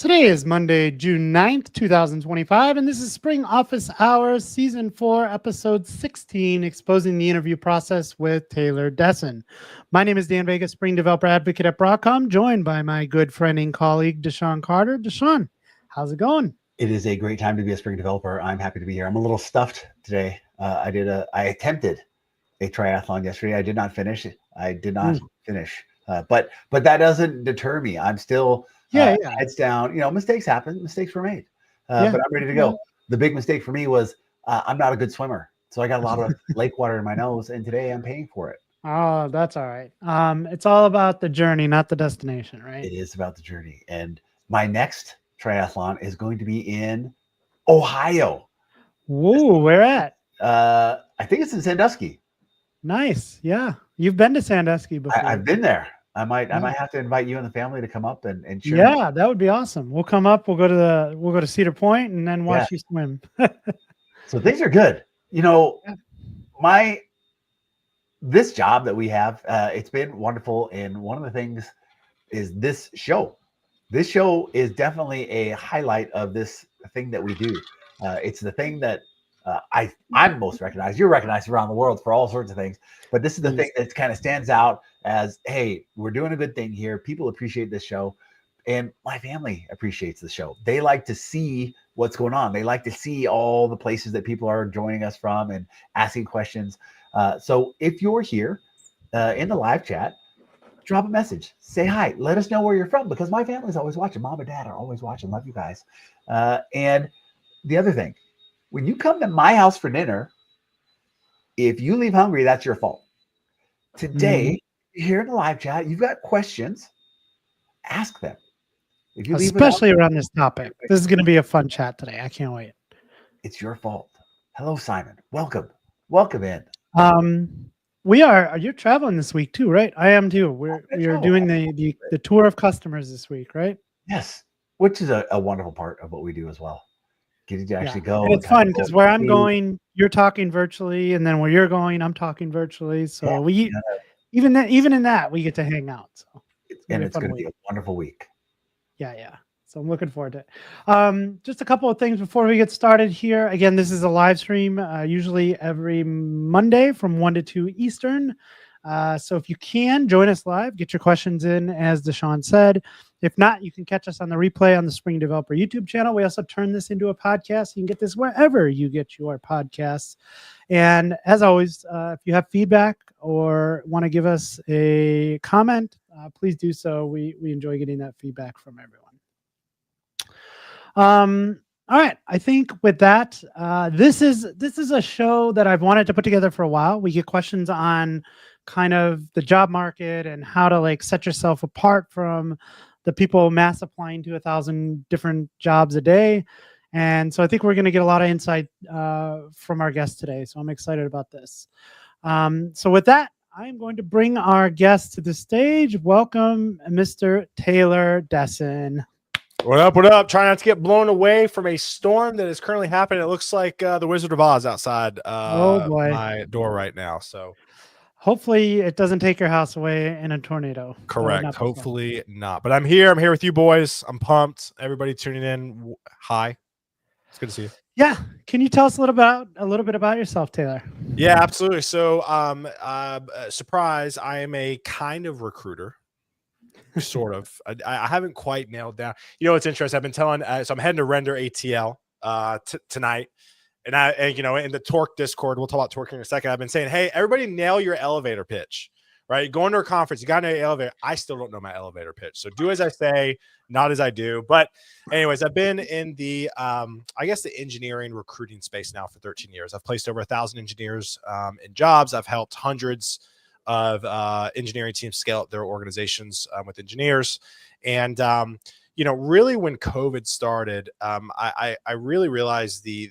Today is Monday, June 9th, 2025, and this is Spring Office Hours, Season 4, Episode 16, Exposing the Interview Process with Taylor Desseyn. My name is Dan Vega, Spring Developer Advocate at Broadcom, joined by my good friend and colleague, DaShaun Carter. DaShaun, how's it going? It is a great time to be a Spring developer. I'm happy to be here. I'm a little stuffed today. I attempted a triathlon yesterday. I did not finish it. But that doesn't deter me. I'm still heads down. Mistakes happen. Mistakes were made. But I'm ready to go. The big mistake for me was I'm not a good swimmer. So I got a lot of lake water in my nose, and today I'm paying for it. Oh, that's all right. It's all about the journey, not the destination, right? It is about the journey. And my next triathlon is going to be in Ohio. Whoa, where at? I think it's in Sandusky. Nice. Yeah. You've been to Sandusky before. I've been there. I might have to invite you and the family to come up and share. Yeah, that would be awesome. We'll come up, we'll go to Cedar Point and then watch you swim. So things are good. This job that we have, it's been wonderful. And one of the things is this show. This show is definitely a highlight of this thing that we do. It's the thing that I'm most recognized. You're recognized around the world for all sorts of things, but this is the thing that kind of stands out as, hey, we're doing a good thing here. People appreciate this show, and my family appreciates the show. They like to see what's going on. They like to see all the places that people are joining us from and asking questions. So if you're here in the live chat, drop a message, say hi, let us know where you're from, because my family's always watching. Mom and dad are always watching. Love you guys. And the other thing, when you come to my house for dinner, if you leave hungry, that's your fault. Today, here in the live chat, you've got questions, ask them. If you especially around this topic. This is going to be a fun chat today. I can't wait. It's your fault. Hello, Simon. Welcome in. You're traveling this week too, right? I am too. We're doing the tour of customers this week, right? Yes, which is a wonderful part of what we do as well. Getting to actually go. And it's fun because where I'm going, you're talking virtually, and then where you're going, I'm talking virtually. So even in that, we get to hang out. So it's going to be a wonderful week. Yeah. So I'm looking forward to it. Just a couple of things before we get started here. Again, this is a live stream, usually every Monday from 1 to 2 Eastern. So if you can, join us live, get your questions in, as DaShaun said. If not, you can catch us on the replay on the Spring Developer YouTube channel. We also turn this into a podcast. You can get this wherever you get your podcasts. And as always, if you have feedback or want to give us a comment, please do so. We enjoy getting that feedback from everyone. All right. I think with that, this is a show that I've wanted to put together for a while. We get questions on kind of the job market and how to set yourself apart from the people mass applying to 1,000 different jobs a day. And so I think we're going to get a lot of insight from our guest today. So I'm excited about this. So with that, I'm going to bring our guest to the stage. Welcome, Mr. Taylor Desseyn. What up? What up? Trying not to get blown away from a storm that is currently happening. It looks like the Wizard of Oz outside my door right now. So hopefully it doesn't take your house away in a tornado. Correct. Hopefully not. But I'm here. I'm here with you boys. I'm pumped. Everybody tuning in. Hi. It's good to see you. Yeah. Can you tell us a little bit about yourself, Taylor? Yeah, absolutely. So surprise, I am a kind of recruiter. Sort of. I haven't quite nailed down. It's interesting. I've been telling, so I'm heading to render ATL tonight. And in the Torque Discord, we'll talk about Torque in a second. I've been saying, hey, everybody nail your elevator pitch, right? Going to a conference, you got to know your elevator. I still don't know my elevator pitch. So do as I say, not as I do. But anyways, I've been in the, the engineering recruiting space now for 13 years. I've placed over 1,000 engineers in jobs. I've helped hundreds of engineering teams scale up their organizations with engineers. And, really when COVID started, I really realized the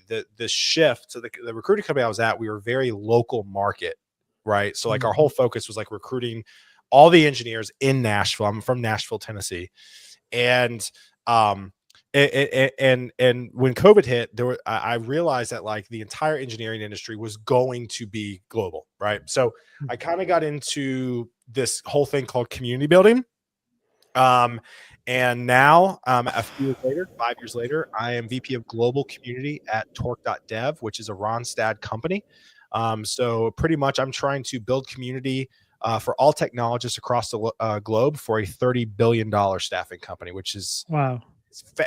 shift. So the recruiting company I was at, we were very local market, right? So our whole focus was recruiting all the engineers in Nashville. I'm from Nashville, Tennessee. And when COVID hit, I realized that the entire engineering industry was going to be global, right? So I kind of got into this whole thing called community building. And now, a few years later, 5 years later, I am VP of Global Community at torc.dev, which is a Ronstadt company. So pretty much I'm trying to build community for all technologists across the globe for a $30 billion staffing company, which is Wow.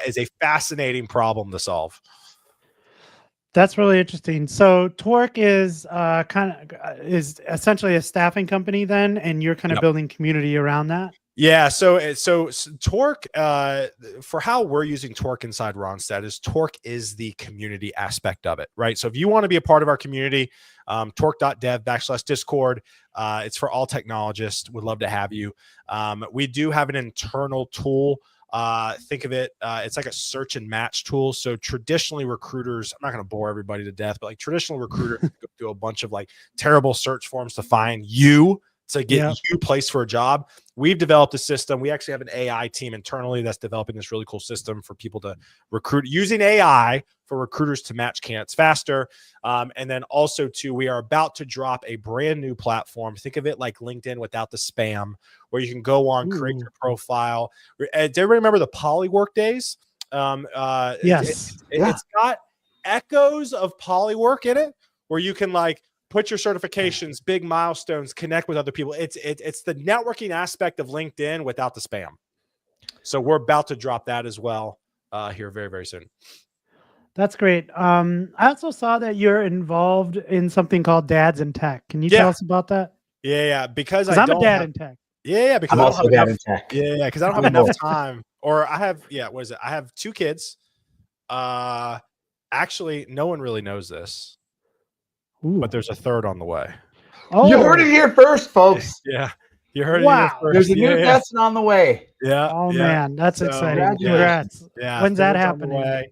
is a fascinating problem to solve. That's really interesting. So Torque is is essentially a staffing company then, and you're kind of building community around that. Yeah, so Torque, for how we're using Torque inside Ronstadt is Torque is the community aspect of it, right? So if you want to be a part of our community, torc.dev/Discord, it's for all technologists. Would love to have you. We do have an internal tool. Think of it, it's like a search and match tool. So traditionally recruiters, I'm not going to bore everybody to death, but like traditional recruiters go through a bunch of like terrible search forms to find you, to get you placed for a job. We've developed a system. We actually have an AI team internally that's developing this really cool system for people to recruit using AI for recruiters to match candidates faster. And then also too, we are about to drop a brand new platform. Think of it like LinkedIn without the spam, where you can go on, create your profile. Do everybody remember the Polywork days? Yes. It's got echoes of Polywork in it, where you can like put your certifications, big milestones, connect with other people. It's the networking aspect of LinkedIn without the spam. So we're about to drop that as well here very, very soon. That's great. I also saw that you're involved in something called Dads in Tech. Can you tell us about that? Yeah. Because I'm a dad in tech. Yeah, because I'm also dad in tech. Yeah, because I don't have enough time. Or I have, what is it? I have 2 kids. Actually, no one really knows this. But there's a third on the way. Oh, you heard it here first, folks. Yeah, you heard it here first. There's a new Desseyn on the way. Yeah. Oh man, that's exciting. Congrats. Yeah. When's that happening?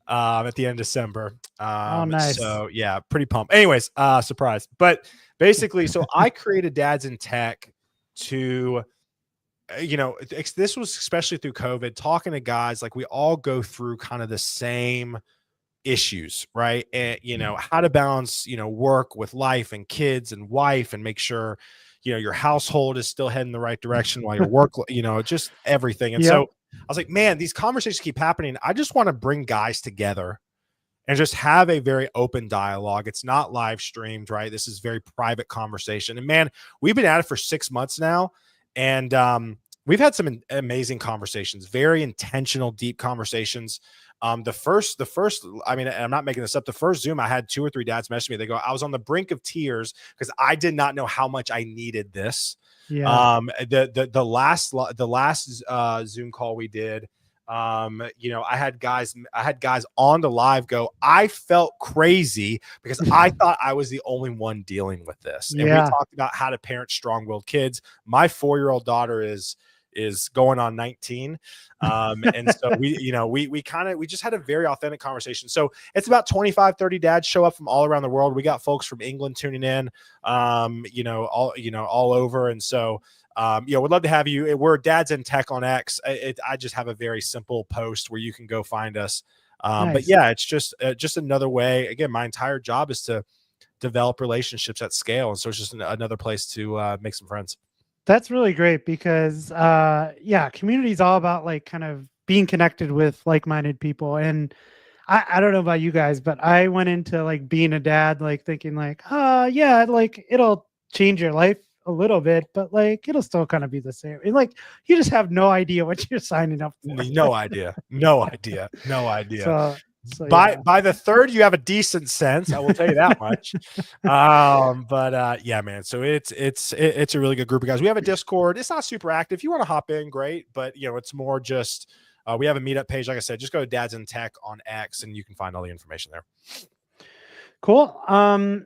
At the end of December. Oh, nice. So yeah, pretty pumped. Anyways, surprise. But basically, so I created Dads in Tech to, this was especially through COVID, talking to guys, like we all go through kind of the same issues, right? And how to balance work with life and kids and wife, and make sure your household is still heading the right direction while your work just everything. And so I was like, man, these conversations keep happening. I just want to bring guys together and just have a very open dialogue. It's not live streamed, right? This is very private conversation. And man, we've been at it for 6 months now, and we've had some amazing conversations, very intentional, deep conversations. The first, I mean, I'm not making this up. The first Zoom I had, 2 or 3 dads message me. They go, I was on the brink of tears because I did not know how much I needed this. Yeah. The last Zoom call we did, I had guys on the live go, I felt crazy because I thought I was the only one dealing with this. And we talked about how to parent strong-willed kids. My 4-year-old daughter is going on 19. And so we just had a very authentic conversation. So it's about 25, 30 dads show up from all around the world. We got folks from England tuning in, all over. And so, we'd love to have you. We're Dads in Tech on X. I just have a very simple post where you can go find us. Nice. But yeah, it's just another way. Again, my entire job is to develop relationships at scale. And so it's just another place to make some friends. That's really great because, community is all about like kind of being connected with like-minded people. And I don't know about you guys, but I went into like being a dad, like thinking like, like it'll change your life a little bit, but like it'll still kind of be the same. And like you just have no idea what you're signing up for. No idea. So by the third, you have a decent sense. I will tell you that much. Yeah, man. So it's a really good group of guys. We have a Discord. It's not super active. If you want to hop in, great. But it's more just we have a meetup page. Like I said, just go to Dads in Tech on X, and you can find all the information there. Cool.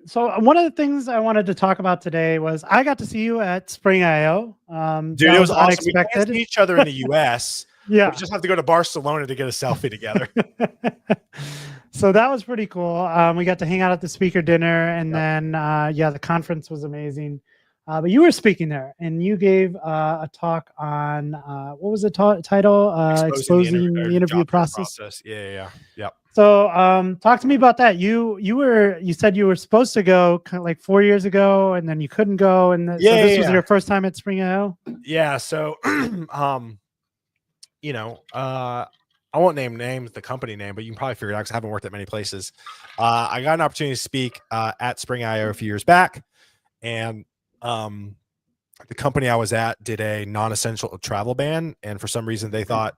So one of the things I wanted to talk about today was I got to see you at Spring IO. Dude, it was awesome. We can't see each other in the US. Yeah. We just have to go to Barcelona to get a selfie together. So that was pretty cool. We got to hang out at the speaker dinner, and then the conference was amazing. But you were speaking there, and you gave a talk on what was the title? Exposing the interview process. Yeah. So talk to me about that. You said you were supposed to go kind of like 4 years ago, and then you couldn't go, and so this was your first time at Spring IO. Yeah. So I won't name names, the company name, but you can probably figure it out because I haven't worked at many places. I got an opportunity to speak at Spring IO a few years back, and the company I was at did a non-essential travel ban, and for some reason they thought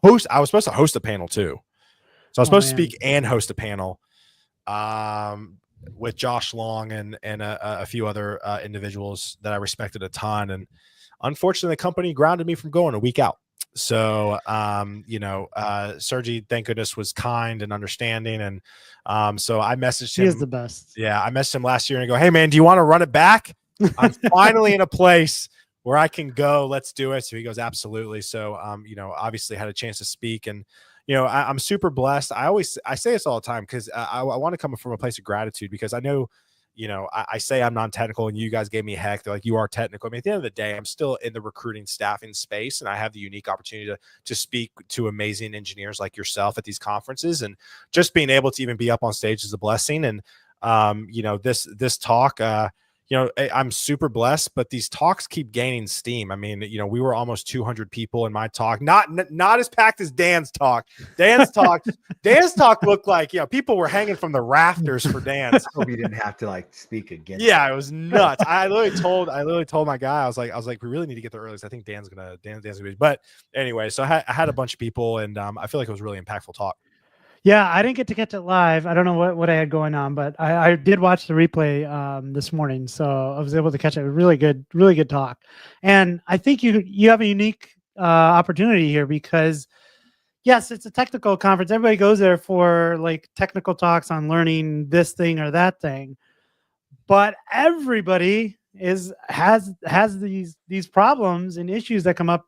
I was supposed to host a panel too. So I was supposed to speak and host a panel with Josh Long and a few other individuals that I respected a ton. And unfortunately, the company grounded me from going a week out. So, Sergi, thank goodness, was kind and understanding. And so I messaged him. He is the best. Yeah, I messaged him last year and I go, hey, man, do you want to run it back? I'm finally in a place where I can go. Let's do it. So he goes, absolutely. So, obviously had a chance to speak, and I'm super blessed. I say this all the time because I want to come from a place of gratitude, because I know, I say I'm non-technical and you guys gave me heck. They're like, you are technical. I mean, at the end of the day, I'm still in the recruiting staffing space, and I have the unique opportunity to speak to amazing engineers like yourself at these conferences, and just being able to even be up on stage is a blessing. And, this talk, I'm super blessed, but these talks keep gaining steam. I mean, we were almost 200 people in my talk, not as packed as Dan's talk. Dan's talk looked like, people were hanging from the rafters for Dan's. I hope you didn't have to speak again. Yeah, it was nuts. I literally told my guy, I was like, we really need to get there early, because I think Dan's gonna be. But anyway, so I had a bunch of people, and I feel like it was a really impactful talk. Yeah, I didn't get to catch it live. I don't know what I had going on, but I did watch the replay this morning, so I was able to catch it. Really good talk. And I think you have a unique opportunity here, because yes, it's a technical conference. Everybody goes there for technical talks on learning this thing or that thing, but everybody has these problems and issues that come up,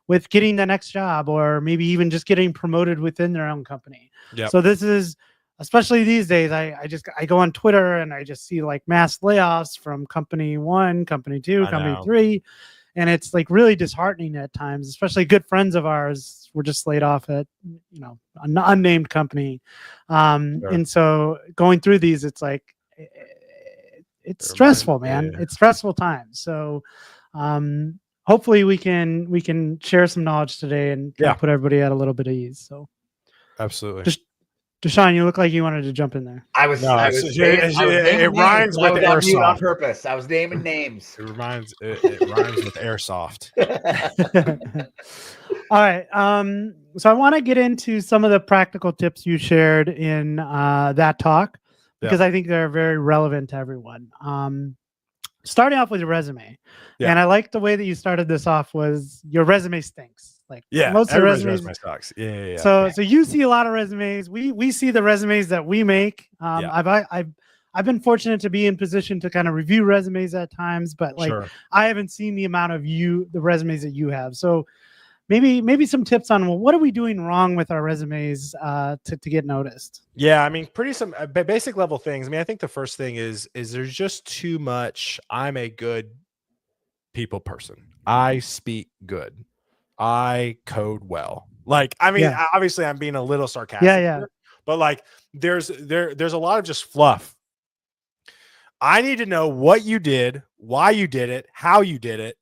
with getting the next job, or maybe even just getting promoted within their own company. Yep. So this is, especially these days, I go on Twitter and I just see mass layoffs from company 1, company 2, company 3. And it's really disheartening at times, especially good friends of ours were just laid off at, an unnamed company. Sure. And so going through these, it's it's stressful, man. Yeah. It's stressful times. So, hopefully we can share some knowledge today and put everybody at a little bit of ease. So absolutely. Just DaShaun, you look like you wanted to jump in there. It rhymes with airsoft on purpose. I was naming names. It rhymes with airsoft. All right. So I want to get into some of the practical tips you shared in that talk, because I think they're very relevant to everyone. Starting off with your resume. Yeah. And I like the way that you started this off, was your resume stinks. Most of the resume sucks. Yeah. So you see a lot of resumes. We see the resumes that we make. I've been fortunate to be in position to kind of review resumes at times, but I haven't seen the amount of the resumes that you have. So maybe some tips on, what are we doing wrong with our resumes to get noticed? Yeah, I mean, some basic level things. I mean, I think the first thing is there's just too much. I'm a good people person. I speak good. I code well. Obviously I'm being a little sarcastic. Yeah. But there's a lot of just fluff. I need to know what you did, why you did it, how you did it.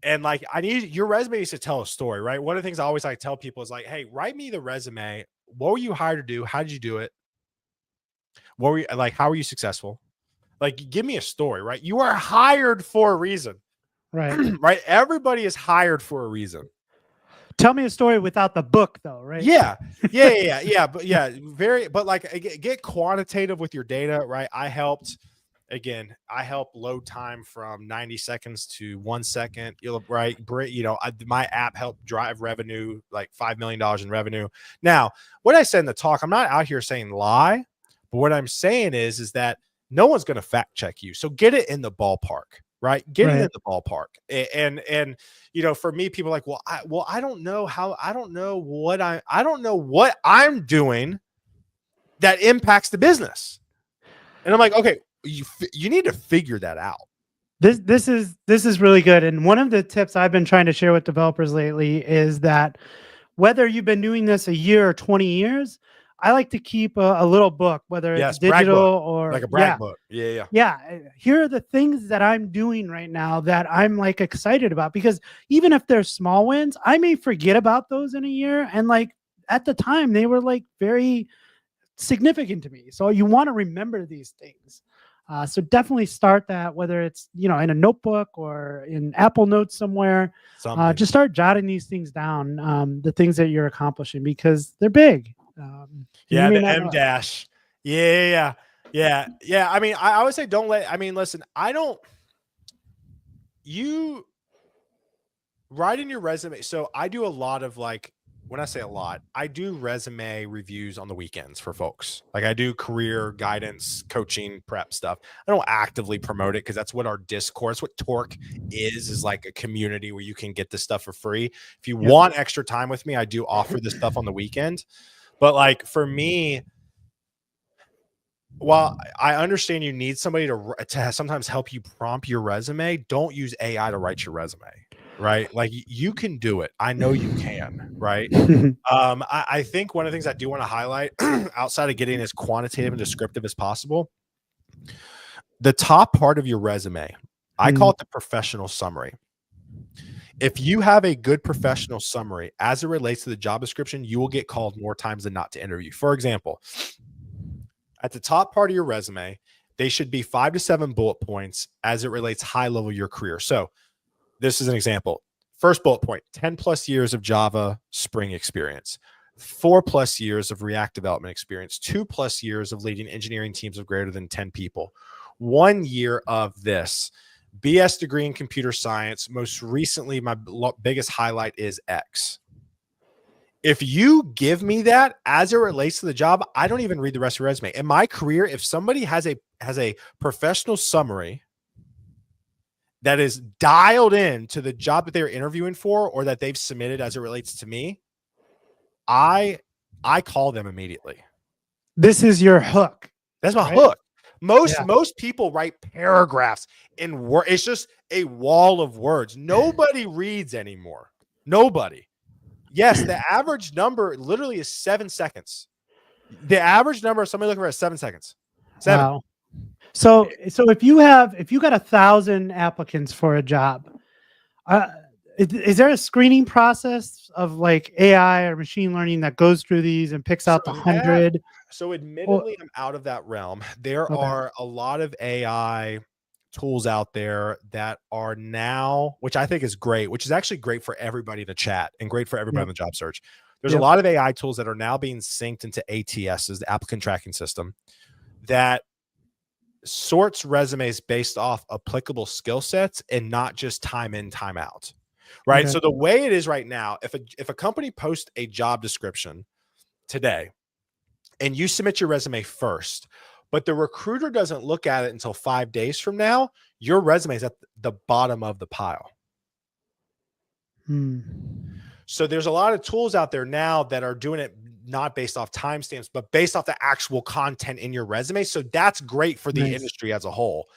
And I need your resume needs to tell a story, right? One of the things I always tell people is hey, write me the resume. What were you hired to do? How did you do it? What were you how were you successful? Give me a story, right? You are hired for a reason, right? Right? Everybody is hired for a reason. Tell me a story without the book, though, right? Yeah. But get quantitative with your data, right? I helped load time from 90 seconds to 1 second. Right. My app helped drive revenue, $5 million in revenue. Now, what I said in the talk, I'm not out here saying lie, but what I'm saying is that no one's going to fact check you. So get it in the ballpark, right? Get it in the ballpark. And for me, people are I don't know what I'm doing that impacts the business. And I'm okay, you need to figure that out. This is really good. And one of the tips I've been trying to share with developers lately is that whether you've been doing this a year or 20 years, I like to keep a little book, whether it's Yes, brag digital book, or like a brag book. Yeah. here are the things that I'm doing right now that I'm like excited about, because even if they're small wins, I may forget about those in a year, and like at the time they were like very significant to me. So you want to remember these things. So definitely start that, whether it's, in a notebook or in Apple Notes somewhere. Just start jotting these things down, the things that you're accomplishing, because they're big. Yeah, the M dash. Yeah. I mean, I would say listen, you write in your resume. So I do a lot of when I say a lot, I do resume reviews on the weekends for folks. Like I do career guidance, coaching, prep stuff. I don't actively promote it because that's what our Discord, what Torque is like a community where you can get this stuff for free. If you want extra time with me, I do offer this stuff on the weekend. But for me, while I understand you need somebody to sometimes help you prompt your resume, don't use AI to write your resume, right? Like you can do it. I know you can, right? I think one of the things I do want to highlight outside of getting as quantitative and descriptive as possible, the top part of your resume, I call it the professional summary. If you have a good professional summary as it relates to the job description, you will get called more times than not to interview. For example, at the top part of your resume, they should be 5 to 7 bullet points as it relates high level your career. So this is an example. First bullet point, 10 plus years of Java Spring experience, 4+ years of React development experience, 2+ years of leading engineering teams of greater than 10 people, 1 year of this, BS degree in computer science. Most recently, my biggest highlight is X. If you give me that as it relates to the job, I don't even read the rest of your resume. In my career, if somebody has a professional summary that is dialed in to the job that they're interviewing for or that they've submitted as it relates to me, I call them immediately. This is your hook. That's my hook. Most people write paragraphs in word. It's just a wall of words. Nobody reads anymore. Nobody. Yes, the average number literally is 7 seconds. The average number of somebody looking for is 7 seconds. 7. Wow. So if you got 1,000 applicants for a job, is there a screening process of like AI or machine learning that goes through these and picks out the 100? So admittedly, I'm out of that realm. There are a lot of AI tools out there that are now, which I think is great, which is actually great for everybody to chat and great for everybody on the job search. There's a lot of AI tools that are now being synced into ATSs, the applicant tracking system, that sorts resumes based off applicable skill sets and not just time in, time out. Right. So the way it is right now, if a company posts a job description today and you submit your resume first, but the recruiter doesn't look at it until 5 days from now, your resume is at the bottom of the pile. So there's a lot of tools out there now that are doing it not based off timestamps, but based off the actual content in your resume. So that's great for the industry as a whole.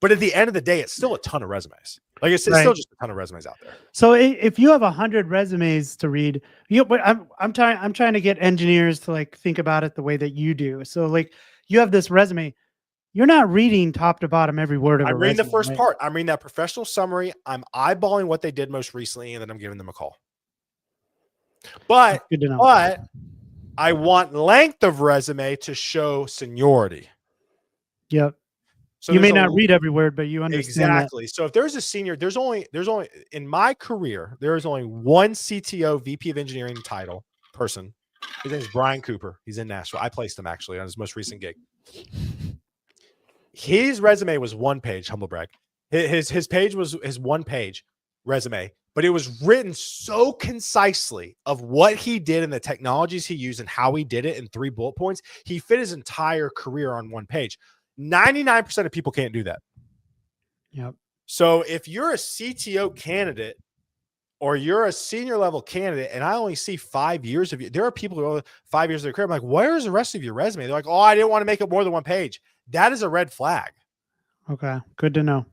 But at the end of the day, it's still a ton of resumes. Like it's still just a ton of resumes out there. So if you have 100 resumes to read, but I'm trying to get engineers to like think about it the way that you do. So like you have this resume, you're not reading top to bottom every word of it. I'm reading the first part. I'm reading that professional summary. I'm eyeballing what they did most recently, and then I'm giving them a call. But I want length of resume to show seniority. Yep. So you may not read every word, but you understand exactly. That. So if there's a senior, there's only in my career, there is only one CTO, VP of engineering title person. His name is Brian Cooper. He's in Nashville. I placed him actually on his most recent gig. His resume was 1 page, humble brag. His page was his 1 page resume, but it was written so concisely of what he did and the technologies he used and how he did it in 3 bullet points. He fit his entire career on 1 page. 99% of people can't do that. Yep. So if you're a CTO candidate or you're a senior level candidate and I only see 5 years of you, there are people who have 5 years of their career. I'm like, where's the rest of your resume? They're like, oh, I didn't want to make it more than 1 page. That is a red flag. Okay. Good to know.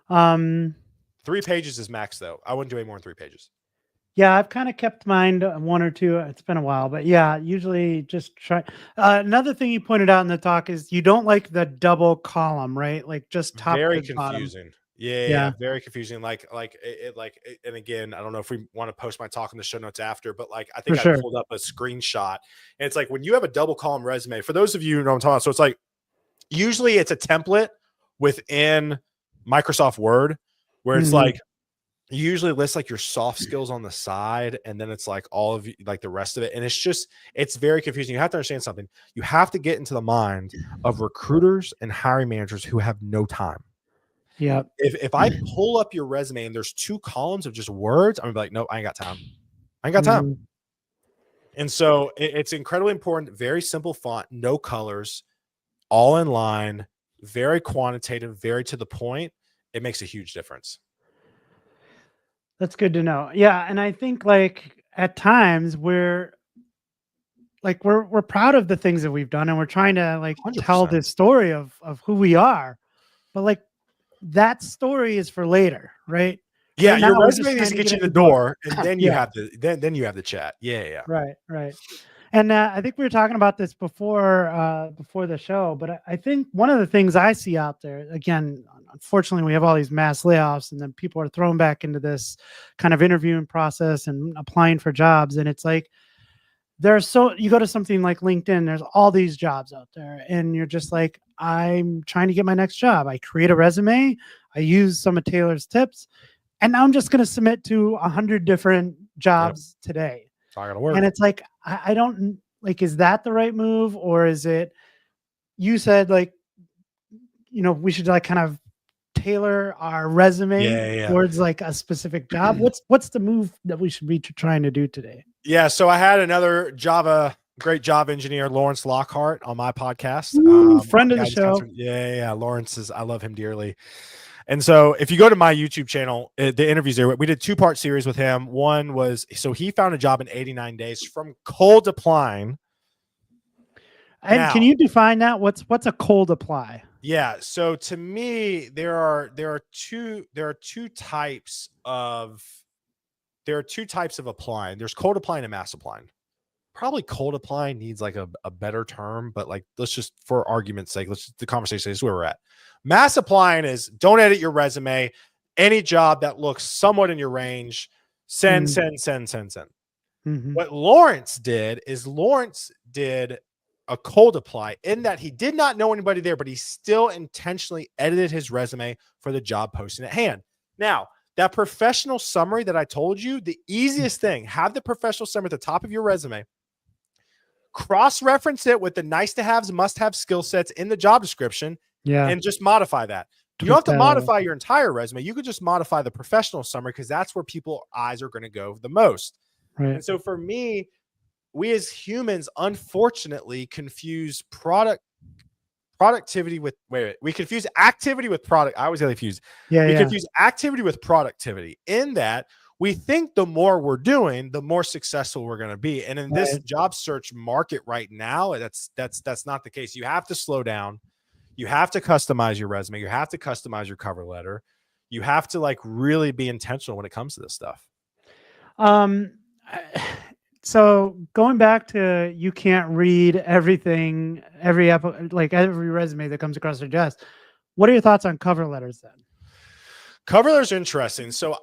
3 pages is max though. I wouldn't do any more than 3 pages. Yeah, I've kind of kept mine to one or two. It's been a while, but yeah, usually just try. Another thing you pointed out in the talk is you don't like the double column, right? Like just top Very to bottom. confusing. Yeah, Yeah, very confusing. And again, I don't know if we want to post my talk in the show notes after, but like I for think I sure. pulled up a screenshot, and it's like when you have a double column resume. For those of you who know what I'm talking about, so it's like usually it's a template within Microsoft Word where it's Mhm. like you usually list like your soft skills on the side, and then it's like all of you, like the rest of it, and it's very confusing. You have to understand something. You have to get into the mind of recruiters and hiring managers who have no time. Yep. If I pull up your resume and there's 2 columns of just words, I'm gonna be like, nope, I ain't got time. I ain't got time. Mhm. And so it's incredibly important. Very simple font, no colors, all in line, very quantitative, very to the point. It makes a huge difference. That's good to know. Yeah, and I think like at times we're proud of the things that we've done, and we're trying to like tell 100%. this story of who we are, but like that story is for later, right? Yeah, Right now, your we're just resume needs trying to to get get you in in the the door. door, and then you Yeah, have the then you have the chat. Yeah. right, right. And I think we were talking about this before the show, but I think one of the things I see out there, again, unfortunately, we have all these mass layoffs, and then people are thrown back into this kind of interviewing process and applying for jobs, and it's like you go to something like LinkedIn, there's all these jobs out there, and you're just like, I'm trying to get my next job. I create a resume, I use some of Taylor's tips, and now I'm just going to submit to 100 different Yep. jobs today. It's not gonna work. And it's like, I don't like, is that the right move? Or is it, you said like, we should like kind of tailor our resume Yeah. towards like a specific job. What's the move that we should be trying to do today? Yeah. So I had another great Java engineer, Lawrence Lockhart, on my podcast. Ooh, friend of the Guidance show. counselor. Yeah. Lawrence I love him dearly. And so if you go to my YouTube channel, the interviews there, we did 2-part series with him. One was, so he found a job in 89 days from cold applying. And Now, can you define that? What's a cold apply? yeah. So to me, there are two types of applying. There's cold applying and mass applying. Probably cold applying needs like a better term, but like let's just, for argument's sake, the conversation is where we're at. Mass applying is don't edit your resume. Any job that looks somewhat in your range, send. Mhm. What Lawrence did a cold apply, in that he did not know anybody there, but he still intentionally edited his resume for the job posting at hand. Now, that professional summary that I told you, the easiest thing, have the professional summary at the top of your resume, cross-reference it with the nice to haves, must-have skill sets in the job description, Yeah. and just modify that. You don't have to modify your entire resume. You could just modify the professional summary, because that's where people's eyes are going to go the most. Right. And so for me, we as humans, unfortunately, confuse productivity with we confuse activity with product. I always get confused. We confuse activity with productivity, in that we think the more we're doing, the more successful we're going to be. And in this job search market right now, that's not the case. You have to slow down. You have to customize your resume. You have to customize your cover letter. You have to like really be intentional when it comes to this stuff. So going back to, you can't read everything, every resume that comes across your desk. What are your thoughts on cover letters then? Cover letters are interesting. So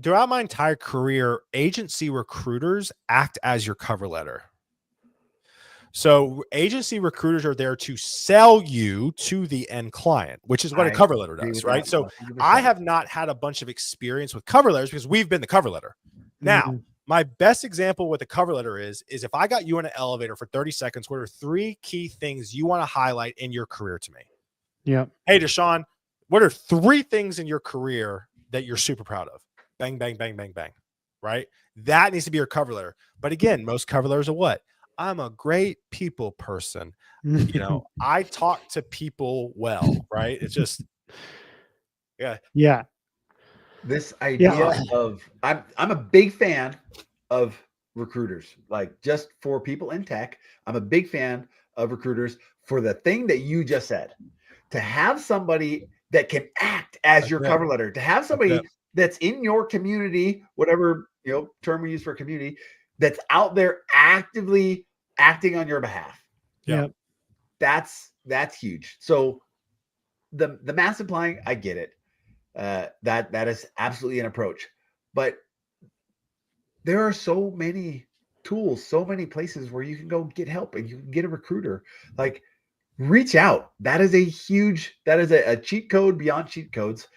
throughout my entire career, agency recruiters act as your cover letter. So agency recruiters are there to sell you to the end client, which is what a cover letter does, right? So 100%. I have not had a bunch of experience with cover letters because we've been the cover letter. Now, my best example with a cover letter is if I got you in an elevator for 30 seconds, what are 3 key things you want to highlight in your career to me? Yeah. Hey, DaShaun, what are 3 things in your career that you're super proud of? Bang, bang, bang, bang, bang, right? That needs to be your cover letter. But again, most cover letters are what? I'm a great people person. I talk to people well, right? It's just, yeah. This idea of, I'm a big fan of recruiters, like just for people in tech. I'm a big fan of recruiters for the thing that you just said, to have somebody that can act as your cover letter, to have somebody that's in your community, whatever term we use for community that's out there actively acting on your behalf. Yeah. That's huge. So the mass applying, I get it. That is absolutely an approach, but there are so many tools, so many places where you can go get help and you can get a recruiter. Like, reach out. That is a cheat code beyond cheat codes.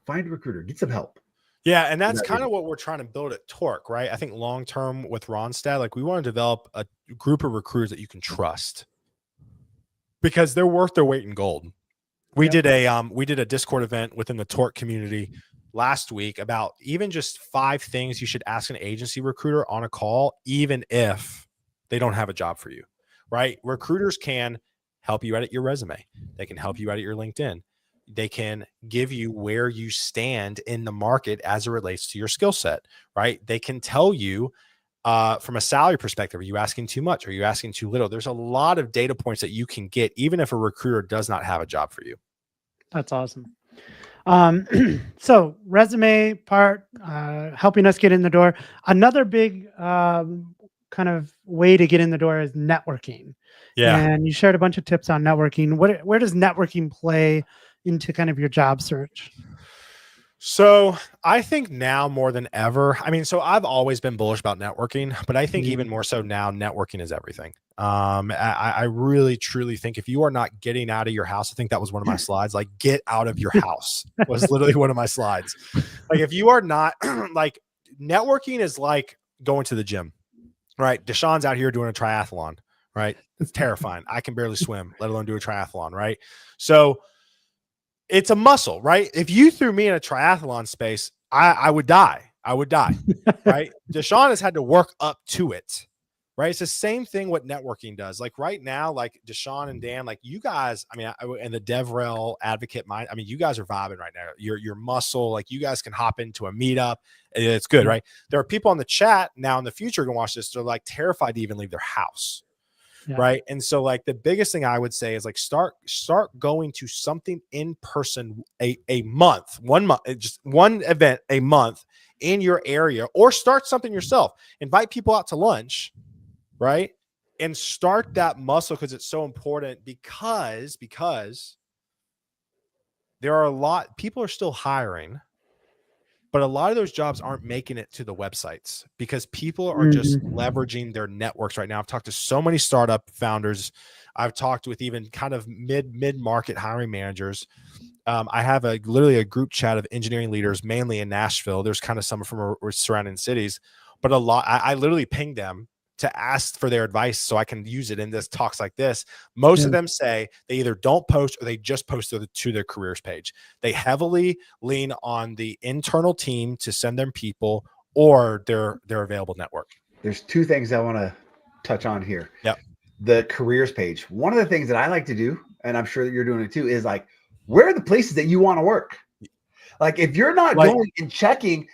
Find a recruiter, get some help. Yeah, and that's kind of what we're trying to build at Torque, right? I think long term with Ronstadt, like we want to develop a group of recruiters that you can trust because they're worth their weight in gold. We did a Discord event within the Torque community last week about even just 5 things you should ask an agency recruiter on a call, even if they don't have a job for you, right? Recruiters can help you edit your resume. They can help you edit your LinkedIn. They can give you where you stand in the market as it relates to your skill set, right? They can tell you from a salary perspective, are you asking too much? Are you asking too little? There's a lot of data points that you can get, even if a recruiter does not have a job for you. That's awesome. So resume part, helping us get in the door. Another big kind of way to get in the door is networking. Yeah. And you shared a bunch of tips on networking. Where does networking play into kind of your job search? So I think now more than ever, I mean, so I've always been bullish about networking, but I think even more so now, networking is everything. I really, truly think if you are not getting out of your house, I think that was one of my slides, like get out of your house was literally one of my slides. Like if you are not like networking is like going to the gym, right? DaShaun's out here doing a triathlon, right? It's terrifying. I can barely swim, let alone do a triathlon, right? So it's a muscle, right? If you threw me in a triathlon space, I would die. I would die, right? DaShaun has had to work up to it, right? It's the same thing what networking does. Like right now, like DaShaun and Dan, like you guys, I mean, and the DevRel advocate mind, I mean, you guys are vibing right now. Your muscle, like you guys can hop into a meetup. It's good, right? There are people on the chat now in the future going to watch this. They're like terrified to even leave their house. Yeah. Right. And so like the biggest thing I would say is like start going to something in person a month, 1 month, just one event a month in your area, or start something yourself. Invite people out to lunch, right? And start that muscle because it's so important because there are people are still hiring. But a lot of those jobs aren't making it to the websites because people are just leveraging their networks right now. I've talked to so many startup founders. I've talked with even kind of mid-market hiring managers. I have literally a group chat of engineering leaders, mainly in Nashville. There's kind of some from surrounding cities, but a lot. I literally ping them to ask for their advice so I can use it in this talks like this. Most of them say they either don't post or they just post to their careers page. They heavily lean on the internal team to send them people or their available network. There's 2 things I want to touch on here. Yep. The careers page. One of the things that I like to do, and I'm sure that you're doing it too, is like, where are the places that you want to work? Like if you're not going and checking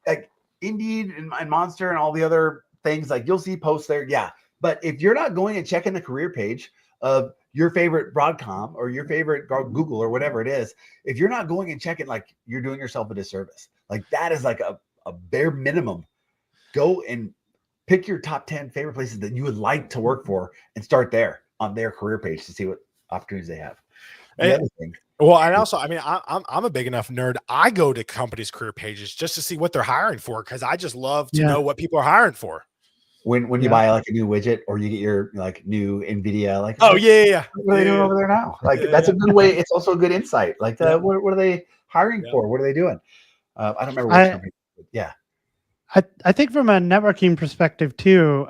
like Indeed and Monster and all the other things, like you'll see posts there. Yeah. But if you're not going and checking the career page of your favorite Broadcom or your favorite Google or whatever it is, if you're not going and checking, like you're doing yourself a disservice. Like that is like a bare minimum. Go and pick your top 10 favorite places that you would like to work for and start there on their career page to see what opportunities they have. The other thing. Well, and also, I mean, I'm a big enough nerd. I go to companies' career pages just to see what they're hiring for because I just love to know what people are hiring for. When you buy like a new widget or you get your like new NVIDIA, like what are they doing over there now? Like that's a good way. It's also a good insight. Like what are they hiring for? What are they doing? I don't remember which company. Yeah. I think from a networking perspective too,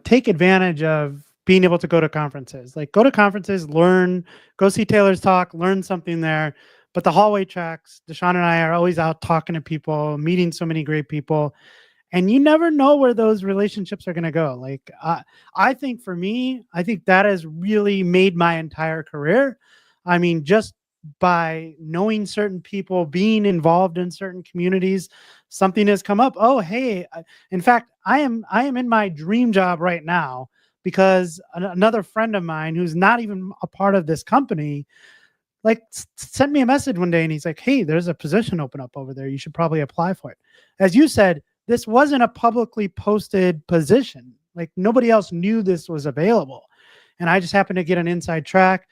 take advantage of being able to go to conferences. Like go to conferences, learn, go see Taylor's talk, learn something there. But the hallway tracks, DaShaun and I are always out talking to people, meeting so many great people. And you never know where those relationships are going to go. Like, I think for me, I think that has really made my entire career. I mean, just by knowing certain people, being involved in certain communities, something has come up. Oh, hey, in fact, I am in my dream job right now because another friend of mine who's not even a part of this company, like sent me a message one day and he's like, hey, there's a position open up over there. You should probably apply for it. As you said, this wasn't a publicly posted position. Like nobody else knew this was available. And I just happened to get an inside track,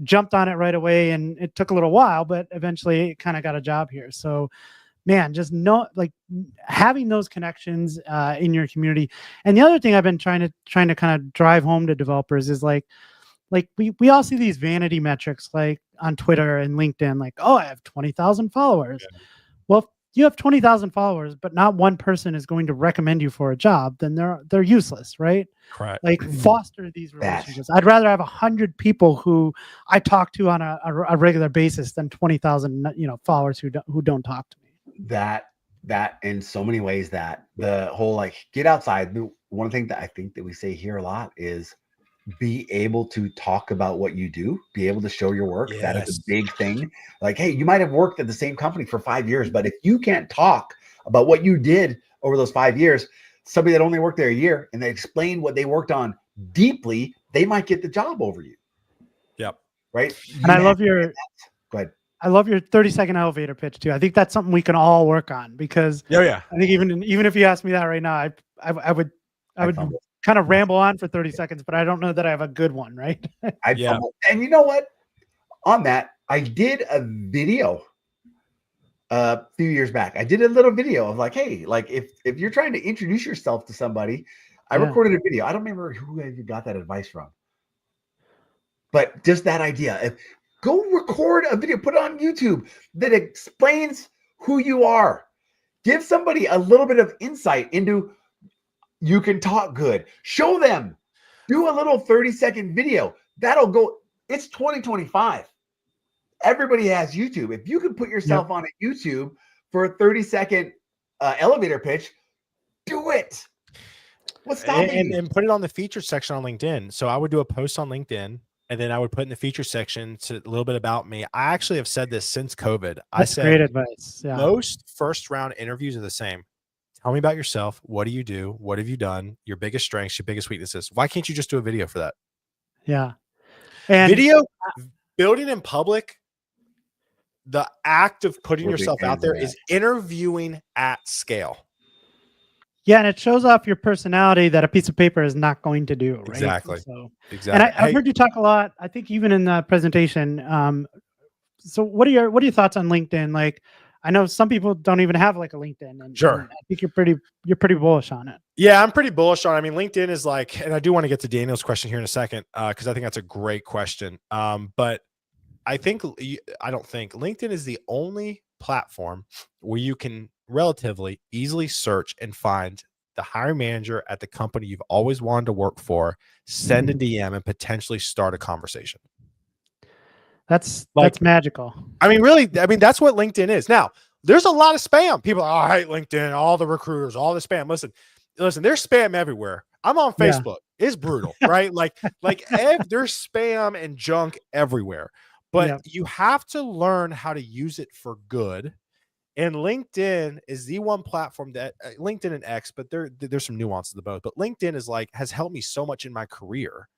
jumped on it right away. And it took a little while, but eventually kind of got a job here. So man, just like having those connections in your community. And the other thing I've been trying to kind of drive home to developers is like we all see these vanity metrics like on Twitter and LinkedIn, like, oh, I have 20,000 followers. Yeah. Well, if you have 20,000 followers, but not one person is going to recommend you for a job, then they're useless, right? Correct. Like foster these relationships. I'd rather have 100 people who I talk to on a regular basis than 20,000 followers who don't talk to me. That in so many ways, that the whole like get outside. One thing that I think that we say here a lot is be able to talk about what you do, be able to show your work. Yes. That is a big thing. Like, hey, you might have worked at the same company for 5 years, but if you can't talk about what you did over those 5 years, somebody that only worked there a year and they explain what they worked on deeply, they might get the job over you. Yep. Right. And I love your, go ahead. I love your 30-second elevator pitch too. I think that's something we can all work on because I think even if you ask me that right now, I would kind of ramble on for 30 seconds, but I don't know that I have a good one, right? And you know what? On that, I did a video a few years back. I did a little video of like, hey, like if you're trying to introduce yourself to somebody, I recorded a video. I don't remember who you got that advice from, but just that idea. Go record a video, put it on YouTube that explains who you are. Give somebody a little bit of insight into you can talk good. Show them. Do a little 30-second video. That'll go. It's 2025. Everybody has YouTube. If you can put yourself on a YouTube for a 30-second elevator pitch, do it. What's stopping you? And put it on the featured section on LinkedIn. So I would do a post on LinkedIn, and then I would put in the feature section a little bit about me. I actually have said this since COVID. I said great advice. Yeah. Most first round interviews are the same. Tell me about yourself. What do you do? What have you done? Your biggest strengths, your biggest weaknesses. Why can't you just do a video for that? Yeah. And video building in public, the act of putting yourself out there is interviewing at scale. Yeah, and it shows off your personality that a piece of paper is not going to do. Right? Exactly. Exactly. And I've heard you talk a lot. I think even in the presentation. So what are your thoughts on LinkedIn? Like, I know some people don't even have like a LinkedIn. And I think you're pretty bullish on it. Yeah, I'm pretty bullish on it. I mean, LinkedIn is like, and I do want to get to Daniel's question here in a second because I think that's a great question. But I don't think LinkedIn is the only platform where you can relatively easily search and find the hiring manager at the company you've always wanted to work for, send a DM, and potentially start a conversation. That's magical. I mean, really, that's what LinkedIn is. Now, there's a lot of spam. People are, I hate LinkedIn, all the recruiters, all the spam. Listen, there's spam everywhere. I'm on Facebook. Yeah. It's brutal, right? There's spam and junk everywhere. But you have to learn how to use it for good. And LinkedIn is the one platform that LinkedIn and X, but there's some nuances to both. But LinkedIn has helped me so much in my career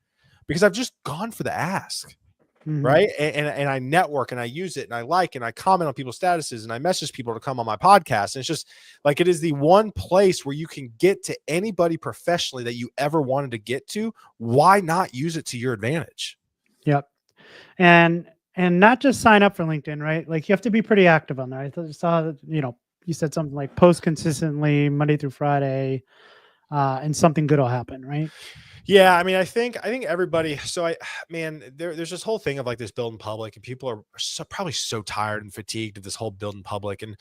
because I've just gone for the ask. Mm-hmm. Right. And I network and I use it and I like and I comment on people's statuses and I message people to come on my podcast. And it's just like it is the one place where you can get to anybody professionally that you ever wanted to get to. Why not use it to your advantage? Yep. And not just sign up for LinkedIn, right? Like you have to be pretty active on there. I saw that, you said something like post consistently Monday through Friday, and something good will happen, right? Yeah, I mean, I think everybody. So there's this whole thing of like this building public, and people are probably so tired and fatigued of this whole building public, and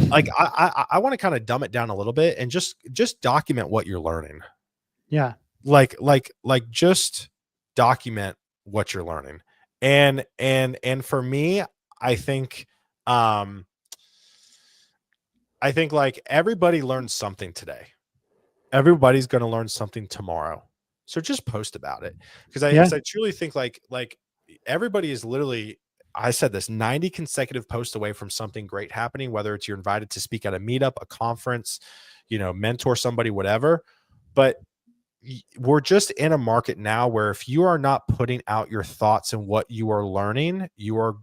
like I want to kind of dumb it down a little bit and just document what you're learning. Yeah, like just document what you're learning, and for me, I think like everybody learns something today. Everybody's going to learn something tomorrow. So just post about it because I truly think like everybody is literally, I said this, 90 consecutive posts away from something great happening, whether it's you're invited to speak at a meetup, a conference, mentor somebody, whatever. But we're just in a market now where if you are not putting out your thoughts and what you are learning, you are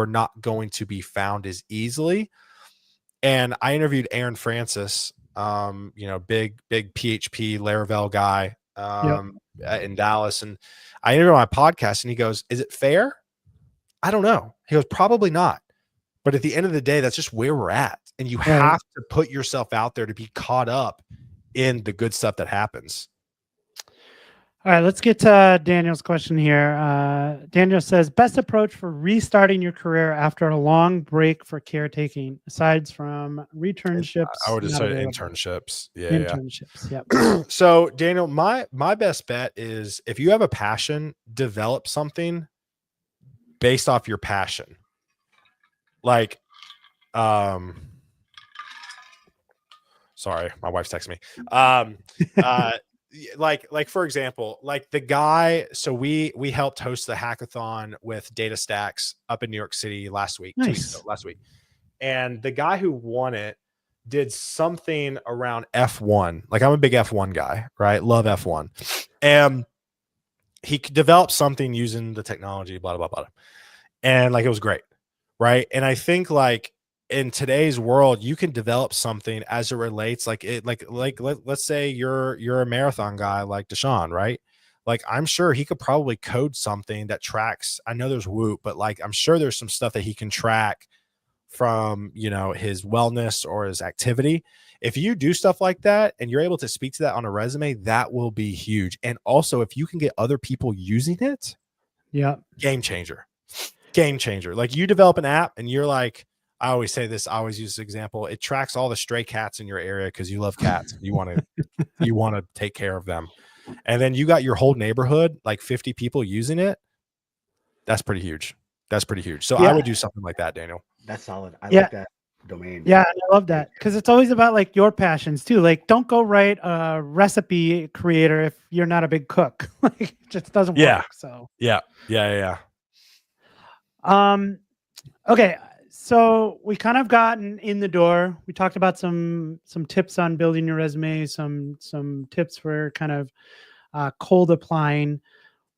not going to be found as easily. And I interviewed Aaron Francis, big PHP Laravel guy in Dallas. And I interviewed him on my podcast and he goes, is it fair? I don't know. He goes, probably not. But at the end of the day, that's just where we're at. And you have to put yourself out there to be caught up in the good stuff that happens. All right, let's get to Daniel's question here. Daniel says, best approach for restarting your career after a long break for caretaking, aside from returnships. I would have said internships. Yeah. Internships. Yep. So Daniel, my best bet is if you have a passion, develop something based off your passion. Like, sorry, my wife's texting me. Like for example, like the guy, so we helped host the hackathon with DataStax up in New York City last week. Nice. Last week. And the guy who won it did something around F1. Like I'm a big F1 guy, right? Love F1. And he developed something using the technology, blah, blah, blah, blah. And like, it was great. Right. And I think like in today's world, you can develop something as it relates, let's say you're a marathon guy like DaShaun, right? Like I'm sure he could probably code something that tracks. I know there's Whoop, but like I'm sure there's some stuff that he can track from, his wellness or his activity. If you do stuff like that and you're able to speak to that on a resume, that will be huge. And also if you can get other people using it, game changer. Like you develop an app and you're like, I always say this, I always use this example. It tracks all the stray cats in your area because you love cats. You want to take care of them. And then you got your whole neighborhood, like 50 people using it. That's pretty huge. So I would do something like that, Daniel. That's solid. I like that domain. Yeah, I love that because it's always about like your passions too. Like don't go write a recipe creator if you're not a big cook. Like it just doesn't work. So yeah. Okay. So we kind of gotten in the door. We talked about some tips on building your resume, some tips for kind of cold applying.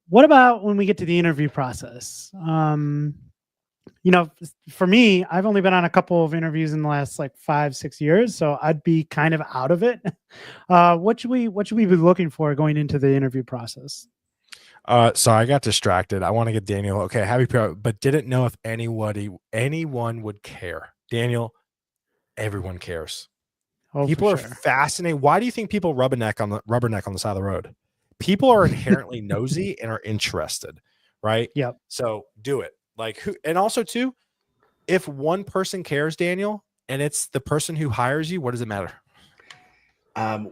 What about when we get to the interview process? For me, I've only been on a couple of interviews in the last like 5-6 years, so I'd be kind of out of it. What should we be looking for going into the interview process? So I got distracted. I want to get Daniel. Okay, happy pro, but didn't know if anyone would care. Daniel, everyone cares. People are fascinated. Why do you think people rubberneck on the side of the road? People are inherently nosy and are interested, right? Yep. So do it. Like who? And also too, if one person cares, Daniel, and it's the person who hires you, what does it matter?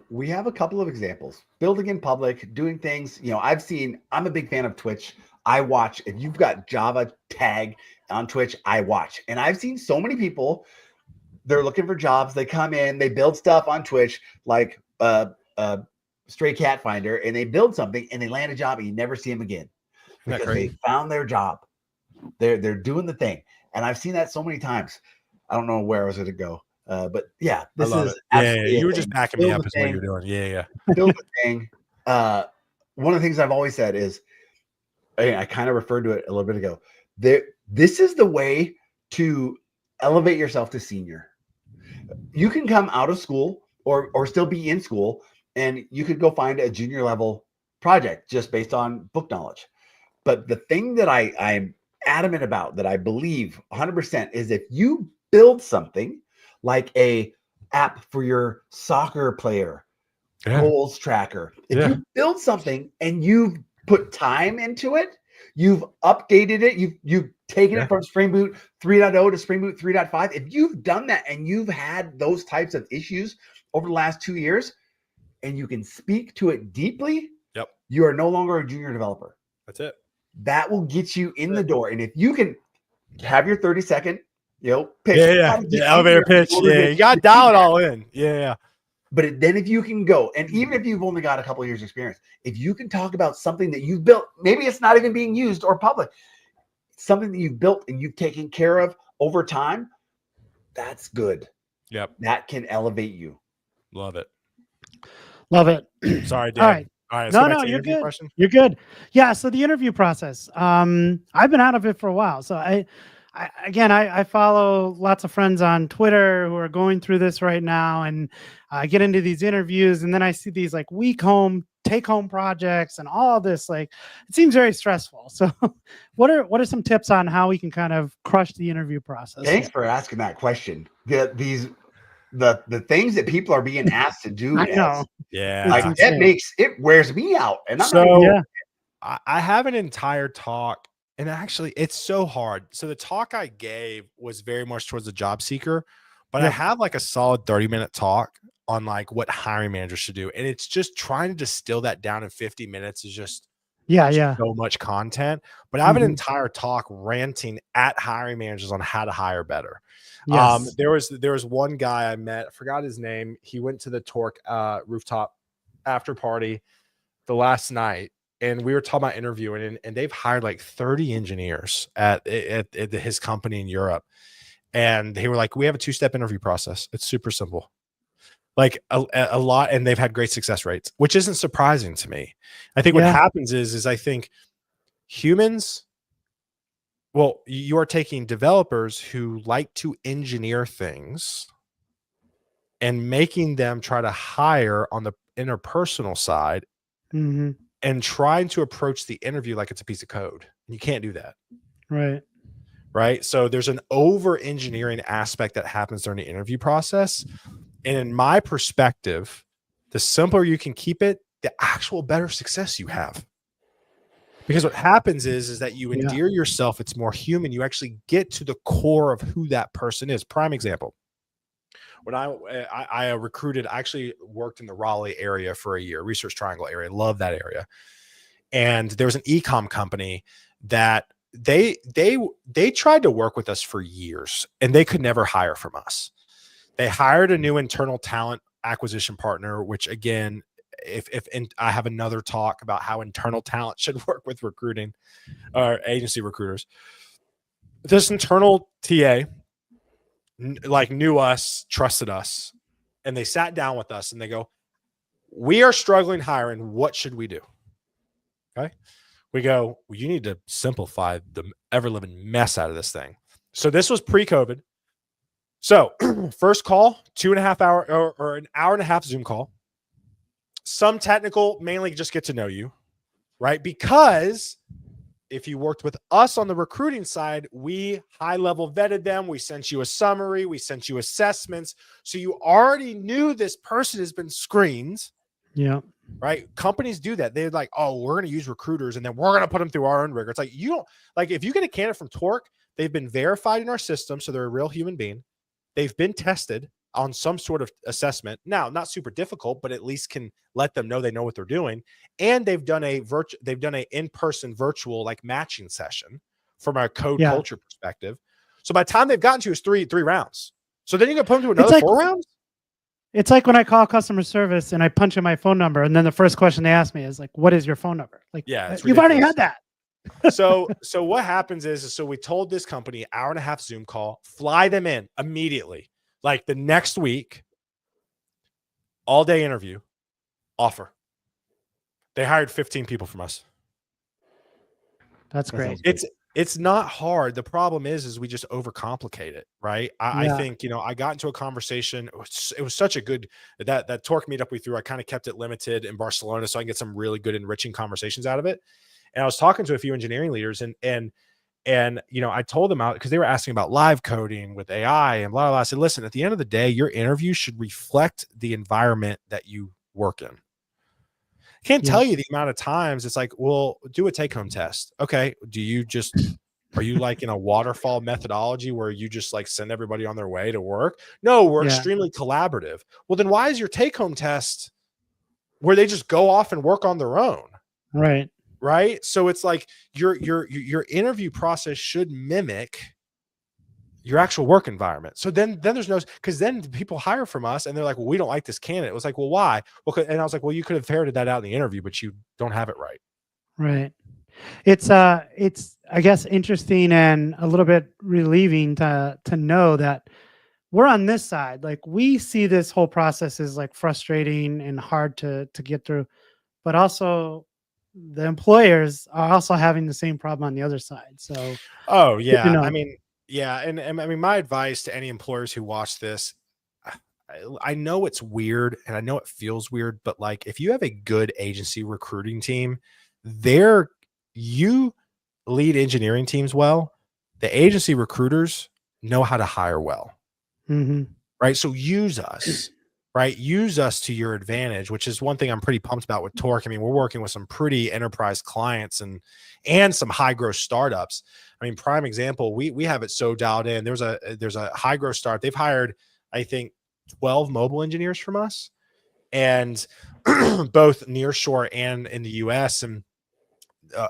We have a couple of examples. Building in public, doing things. I'm a big fan of Twitch. I watch. If you've got Java tag on Twitch, I watch. And I've seen so many people, they're looking for jobs. They come in, they build stuff on Twitch, like Stray Cat Finder, and they build something and they land a job and you never see them again because they found their job. They're doing the thing. And I've seen that so many times. I don't know where I was going to go. But yeah, this is you were just backing me up is what you're doing. Yeah. Build the thing. One of the things I've always said is, I kind of referred to it a little bit ago. This is the way to elevate yourself to senior. You can come out of school or still be in school, and you could go find a junior level project just based on book knowledge. But the thing that I'm adamant about, that I believe 100%, is if you build something like a app for your soccer player, goals tracker. If you build something and you've put time into it, you've updated it, you've taken it from Spring Boot 3.0 to Spring Boot 3.5. If you've done that and you've had those types of issues over the last 2 years and you can speak to it deeply, you are no longer a junior developer. That's it. That will get you in the door. And if you can have your 30-second pitch. The elevator pitch. Yeah, you got to dial it all in. Yeah. But then if you can go, and even if you've only got a couple of years experience, if you can talk about something that you've built, maybe it's not even being used or public, something that you've built and you've taken care of over time, that's good. Yep. That can elevate you. Love it. Love it. Sorry, Dan. All right. All right, let's No, go back no, to the you're interview good. question. You're good. Yeah. So the interview process. I've been out of it for a while. So I follow lots of friends on Twitter who are going through this right now, and I get into these interviews, and then I see these like take home projects and all this. Like, it seems very stressful. So, what are some tips on how we can kind of crush the interview process? Thanks for asking that question. The things that people are being asked to do, I know. Yeah. like insane. it wears me out. And I'm not So Yeah. I have an entire talk, and actually it's so hard. So the talk I gave was very much towards the job seeker, but I Yep. have like a solid 30-minute talk on like what hiring managers should do. And it's just trying to distill that down in 50 minutes is just Yeah. so much content. But I have an Mhm. entire talk ranting at hiring managers on how to hire better. Yes. There was one guy I met, I forgot his name. He went to the Torque rooftop after party the last night, and we were talking about interviewing, and they've hired like 30 engineers at his company in Europe. And they were like, we have a 2-step interview process. It's super simple. Like a lot, and they've had great success rates, which isn't surprising to me. I think what happens is I think humans, well, you are taking developers who like to engineer things and making them try to hire on the interpersonal side Mhm. and trying to approach the interview like it's a piece of code. You can't do that. Right. Right. So there's an over engineering aspect that happens during the interview process. And in my perspective, the simpler you can keep it, the actual better success you have. Because what happens is that you endear yourself. It's more human. You actually get to the core of who that person is. Prime example. When I recruited, I actually worked in the Raleigh area for a year, Research Triangle area. Love that area. And there was an e-com company that they tried to work with us for years, and they could never hire from us. They hired a new internal talent acquisition partner, which again, if I have another talk about how internal talent should work with recruiting or agency recruiters. This internal TA like knew us, trusted us, and they sat down with us and they go, we are struggling hiring. What should we do? Okay. We go, well, you need to simplify the ever living mess out of this thing. So this was pre-COVID. So first call, 2.5 hour or an hour and a half Zoom call. Some technical, mainly just get to know you, right? Because if you worked with us on the recruiting side, we high level vetted them. We sent you a summary. We sent you assessments. So you already knew this person has been screened. Yeah. Right. Companies do that. They're like, oh, we're going to use recruiters and then we're going to put them through our own rigor. It's like, you don't like, if you get a candidate from Torque, they've been verified in our system. So they're a real human being. They've been tested on some sort of assessment. Now, not super difficult, but at least can let them know they know what they're doing. And they've done a in-person virtual like matching session from a code culture perspective. So by the time they've gotten to is three rounds. So then you can put them to another 4 rounds. It's like when I call customer service and I punch in my phone number, and then the first question they ask me is like, what is your phone number? Like, you've already had that. So what happens is so we told this company 1.5 hour Zoom call, fly them in immediately. Like the next week, all day interview, offer. They hired 15 people from us. That's great. It's not hard. The problem is we just overcomplicate it, right? I think, I got into a conversation. It was such a good, that Torque meetup we threw, I kind of kept it limited in Barcelona so I can get some really good enriching conversations out of it. And I was talking to a few engineering leaders and I told them out because they were asking about live coding with AI and blah, blah, blah. I said, listen, at the end of the day, your interview should reflect the environment that you work in. I can't tell you the amount of times it's like, well, do a take-home test. Okay. Are you like in a waterfall methodology where you just like send everybody on their way to work? No, we're extremely collaborative. Well, then why is your take-home test where they just go off and work on their own? Right. Right. So it's like your interview process should mimic your actual work environment. So then there's no, because then people hire from us and they're like, well, we don't like this candidate. It was like, well, why? Well, and I was like, well, you could have ferreted that out in the interview, but you don't have it right. Right. It's I guess interesting and a little bit relieving to know that we're on this side. Like we see this whole process is like frustrating and hard to get through, but also the employers are also having the same problem on the other side. So, Oh good to yeah, I know. mean, yeah, and I mean, my advice to any employers who watch this, I know it's weird and I know it feels weird, but like if you have a good agency recruiting team, you lead engineering teams well. The agency recruiters know how to hire well, Mm-hmm. right? So use us, right? Use us to your advantage, which is one thing I'm pretty pumped about with Torque. I mean, we're working with some pretty enterprise clients and some high growth startups. I mean, prime example, we have it so dialed in. There's a high growth startup. They've hired, I think, 12 mobile engineers from us, and both near shore and in the US. And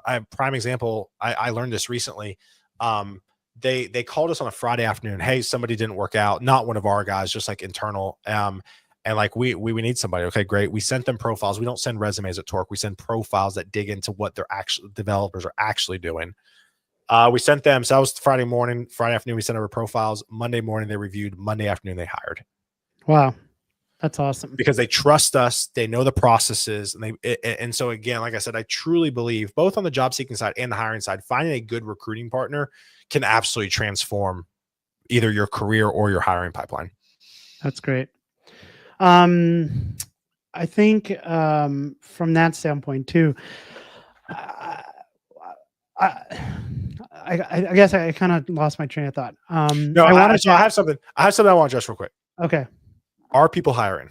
I have prime example. I learned this recently. They called us on a Friday afternoon. Hey, somebody didn't work out. Not one of our guys, just like internal. And like we need somebody. Okay, great. We sent them profiles. We don't send resumes at Torque. We send profiles that dig into what their actual developers are actually doing. We sent them. So that was Friday morning. Friday afternoon, we sent over profiles. Monday morning, they reviewed. Monday afternoon, they hired. Wow. That's awesome. Because they trust us, they know the processes, and so again, like I said, I truly believe both on the job seeking side and the hiring side, finding a good recruiting partner can absolutely transform either your career or your hiring pipeline. That's great. I think from that standpoint too, I guess I kind of lost my train of thought. No, I have something I want to address real quick. Okay. Are people hiring?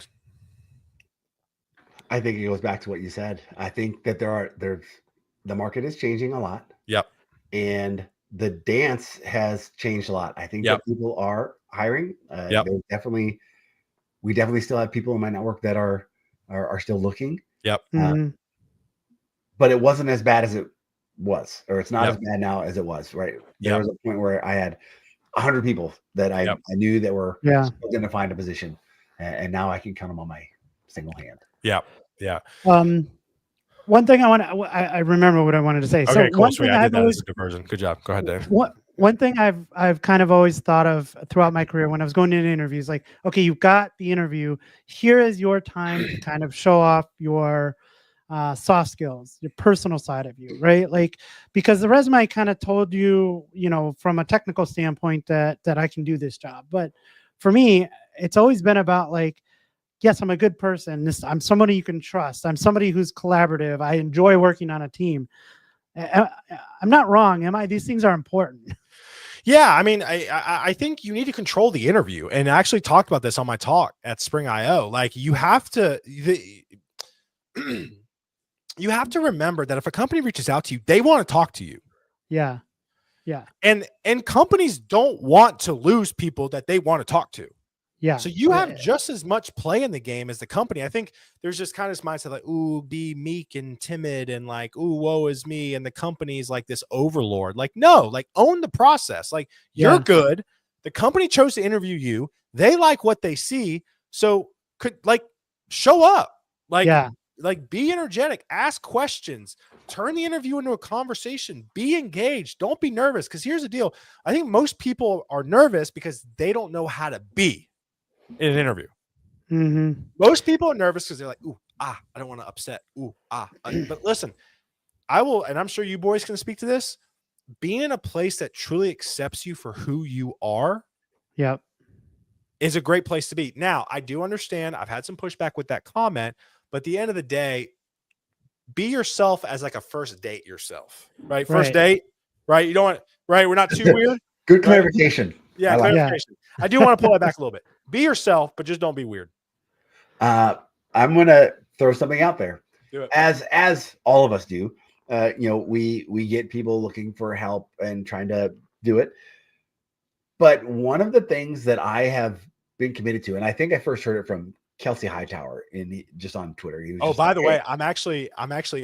I think it goes back to what you said. I think that the market is changing a lot. Yep. And the dance has changed a lot. I think that people are hiring. Yep. We definitely still have people in my network that are still looking. Yep. But it wasn't as bad as it was, or it's not as bad now as it was. Right. There was a point where I had 100 people that I knew that were going to find a position. And now I can count them on my single hand. Yeah. Yeah. One thing I remember what I wanted to say. Okay, so cool. one Sweet. thing I did I've that always, as a diversion. Good job. Go ahead, Dave. One thing I've kind of always thought of throughout my career when I was going into interviews, like, okay, you've got the interview. Here is your time to kind of show off your soft skills, your personal side of you, right? Like, because the resume kind of told you, from a technical standpoint that I can do this job. But for me, it's always been about like, yes, I'm a good person. I'm somebody you can trust. I'm somebody who's collaborative. I enjoy working on a team. I'm not wrong, am I? These things are important. Yeah, I mean, I think you need to control the interview, and I actually talked about this on my talk at Spring IO. Like, you have to you have to remember that if a company reaches out to you, they want to talk to you. Yeah. And companies don't want to lose people that they want to talk to. Yeah. So you have just as much play in the game as the company. I think there's just kind of this mindset like, ooh, be meek and timid and like, ooh, woe is me. And the company's like this overlord. Like, no, like own the process. Like, you're good. The company chose to interview you. They like what they see. So show up. Like be energetic, ask questions, turn the interview into a conversation, be engaged. Don't be nervous. Because here's the deal. I think most people are nervous because they don't know how to be in an interview. Mm-hmm. Most people are nervous because they're like, ooh, I don't want to upset. Ooh, But listen, I will, and I'm sure you boys can speak to this, being in a place that truly accepts you for who you are is a great place to be. Now, I do understand I've had some pushback with that comment, but at the end of the day, be yourself as like a first date yourself, right? First date, right? You don't want, right? We're not too weird. Good clarification. Yeah, clarification. I do want to pull it back a little bit. Be yourself, but just don't be weird. I'm going to throw something out there. Do it. As all of us do. We get people looking for help and trying to do it. But one of the things that I have been committed to, and I think I first heard it from Kelsey Hightower just on Twitter. He was by the way, I'm actually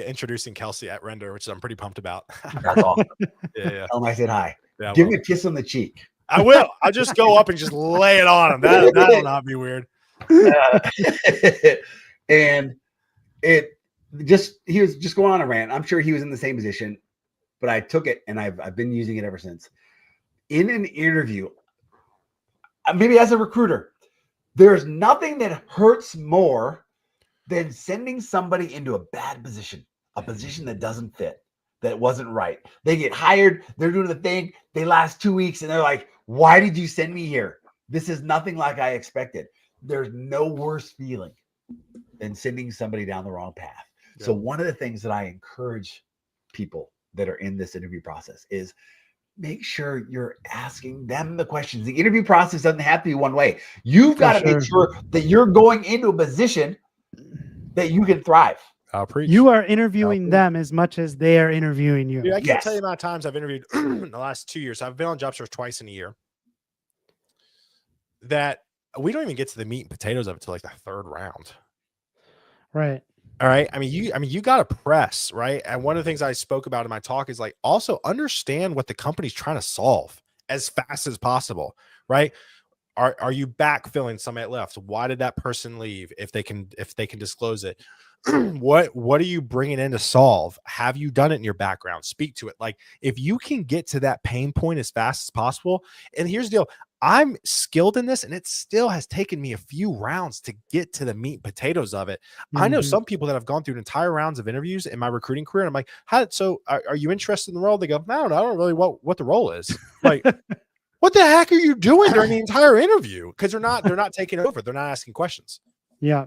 introducing Kelsey at Render, which I'm pretty pumped about. That's awesome. Yeah. Tell him I said hi. Yeah, Give me a kiss on the cheek. I will. I'll just go up and just lay it on him. That'll not be weird. And he was just going on a rant. I'm sure he was in the same position, but I took it and I've been using it ever since. In an interview, maybe as a recruiter, there's nothing that hurts more than sending somebody into a bad position, a position that doesn't fit, that wasn't right. They get hired, they're doing the thing, they last 2 weeks, and they're like, why did you send me here? This is nothing like I expected. There's no worse feeling than sending somebody down the wrong path. So one of the things that I encourage people that are in this interview process is make sure you're asking them the questions. The interview process doesn't have to be one way. You've got to make sure that you're going into a position that you can thrive. I'll preach. You are interviewing them as much as they are interviewing you. Dude, I can't tell you the amount of times I've interviewed in the last 2 years. I've been on job search twice in a year. That we don't even get to the meat and potatoes of it till like the third round. Right. All right. I mean, you got to press, right? And one of the things I spoke about in my talk is like also understand what the company's trying to solve as fast as possible, right? Are you backfilling somebody left? Why did that person leave? If they can disclose it, what are you bringing in to solve? Have you done it in your background? Speak to it. Like if you can get to that pain point as fast as possible. And here's the deal. I'm skilled in this, and it still has taken me a few rounds to get to the meat and potatoes of it. I know some people that have gone through entire rounds of interviews in my recruiting career. And I'm like, are you interested in the role? They go, no, I don't really what the role is. Like, what the heck are you doing during the entire interview? Because they're not taking over. They're not asking questions. Yeah.